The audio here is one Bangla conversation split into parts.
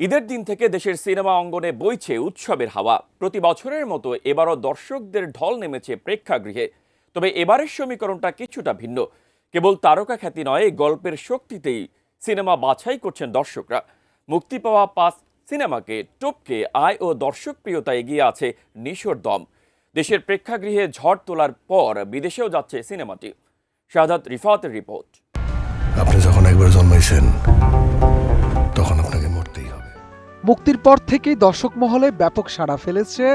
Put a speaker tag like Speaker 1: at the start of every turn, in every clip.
Speaker 1: ঈদের দিন থেকে দেশের সিনেমা অঙ্গনে বইছে উৎসবের হাওয়া। প্রতি বছরের মতো এবারও দর্শকদের ঢল নেমেছে প্রেক্ষাগৃহে। তবে এবারের সমীকরণটা কিছুটা ভিন্ন। কেবল তারকা খ্যাতি নয়, গল্পের শক্তিতেই সিনেমা বাছাই করছেন দর্শকরা। মুক্তি পাওয়া 5 সিনেমাকে টপকে আয় ও দর্শকপ্রিয়তা এগিয়ে আছে নিশোর দম। দেশের প্রেক্ষাগৃহে ঝড় তোলার পর বিদেশেও যাচ্ছে সিনেমাটি। শাহাদাত রিফাতের রিপোর্ট।
Speaker 2: আপনি যখন একবার জন্মাইছেন তখন আপনাকে মরতেই হবে।
Speaker 3: মুক্তির পর থেকেই দর্শক মহলে ব্যাপক সাড়া ফেলেছে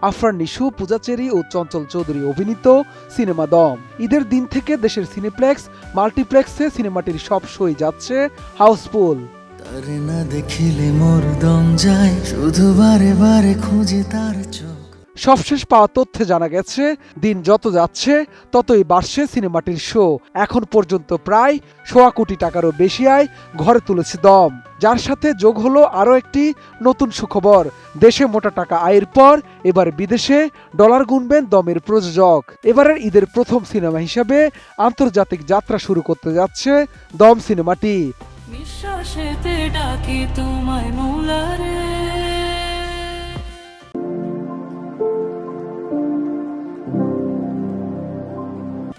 Speaker 3: আফরান নিশু, পূজা চেরি ও চঞ্চল চৌধুরী অভিনীত সিনেমা দম। ঈদের দিন থেকে দেশের সিনেপ্লেক্স, মাল্টিপ্লেক্সে সিনেমাটির সব শোই যাচ্ছে হাউসফুল।
Speaker 4: তারে না দেখিলে মোর দম যায়, শুধু বারে বারে খুঁজে তার চোখ।
Speaker 3: সবশেষ পাওয়া তথ্যে জানা গেছে, দিন যত যাচ্ছে ততই বাড়ছে সিনেমাটির শো। এখন পর্যন্ত প্রায় 1.25 কোটি টাকারও বেশি আয় ঘরে তুলেছে দম, যার সাথে যোগ হলো আরও একটি নতুন সুখবর। দেশে মোটা টাকা আয়ের পর এবার বিদেশে ডলার গুনবেন দমের প্রযোজক। এবারের ঈদের প্রথম সিনেমা হিসেবে আন্তর্জাতিক যাত্রা শুরু করতে যাচ্ছে দম সিনেমাটি।
Speaker 5: নিঃশ্বাসেতে ডাকি তোমায় মোলারে।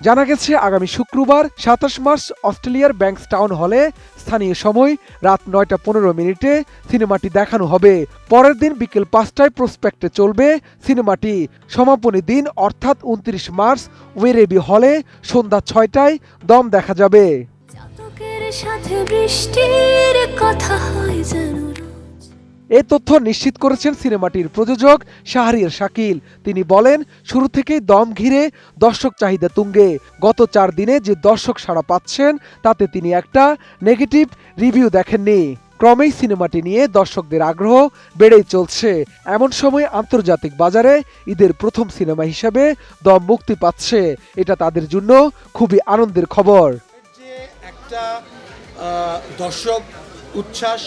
Speaker 3: জানা গেছে, আগামী শুক্রবার 27 মার্চ অস্ট্রেলিয়ার ব্যাংকস্টাউন হলে স্থানীয় সময় রাত 9:15 সিনেমাটি দেখানো হবে। পরের দিন বিকেল 5টায় প্রসপেক্টে চলবে সিনেমাটি। সমাপনী দিন অর্থাৎ 29 মার্চ ওয়েরেবি হলে সন্ধ্যা 6টায় দম দেখা যাবে।
Speaker 5: চাতকের সাথে বৃষ্টির কথা হয় যেন।
Speaker 3: এ তথ্য নিশ্চিত করেছেন সিনেমাটির প্রযোজক শাহরিয়ার শাকিল। তিনি বলেন, শুরু থেকেই দম ঘিরে দর্শক চাহিদা তুঙ্গে। গত 4 দিনে যে দর্শক সাড়া পাচ্ছেন তাতে তিনি একটা নেগেটিভ রিভিউ দেখেননি। ক্রমেই সিনেমাটি নিয়ে দর্শকদের আগ্রহ বেড়েই চলছে। এমন সময় আন্তর্জাতিক বাজারে ঈদের প্রথম সিনেমা হিসেবে দম মুক্তি পাচ্ছে। এটা তাদের জন্য খুবই আনন্দের খবর।
Speaker 6: যে একটা দর্শক উচ্ছ্বাস,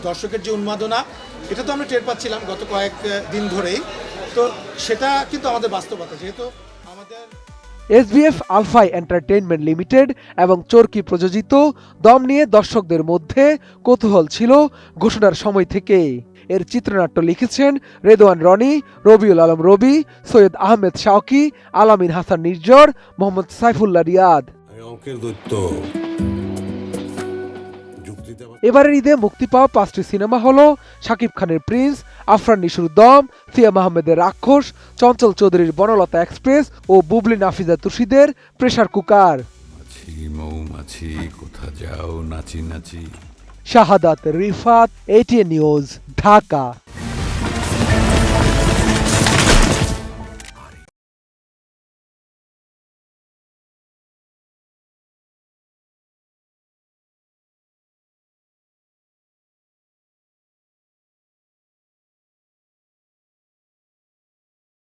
Speaker 6: দর্শকের যে উন্মাদনা, এটা তো আমরা টের পাচ্ছিলাম গত কয়েক দিন ধরেই। তো সেটা কিন্তু আমাদের বাস্তবতা, যেহেতু আমাদের
Speaker 3: এসবিএফ আলফাই এন্টারটেইনমেন্ট লিমিটেড এবং চরকি প্রযোজিত দম নিয়ে দর্শকদের মধ্যে কৌতূহল ছিল ঘোষণার সময় থেকে। এর চিত্রনাট্য লিখেছেন রেদওয়ান রনি, রবিউল আলম রবি, সৈয়দ আহমেদ শাওকি, আলামিন হাসান নির্জর, মোহাম্মদ সাইফুল্লাহ রিয়াদ। এবারের ঈদে মুক্তি পাওয়া 5টি সিনেমা হলো শাকিব খানের প্রিন্স, আফরান নিশোর দম, সিয়াম আহমেদের রাক্ষস, চঞ্চল চৌধুরীর বনলতা এক্সপ্রেস ও বুবলি নাফিজা তুষিদের প্রেসার কুকার।
Speaker 7: মৌমাছি কোথা যাও নাচি নাচি।
Speaker 3: শাহাদাত রিফাত, ATN নিউজ, ঢাকা।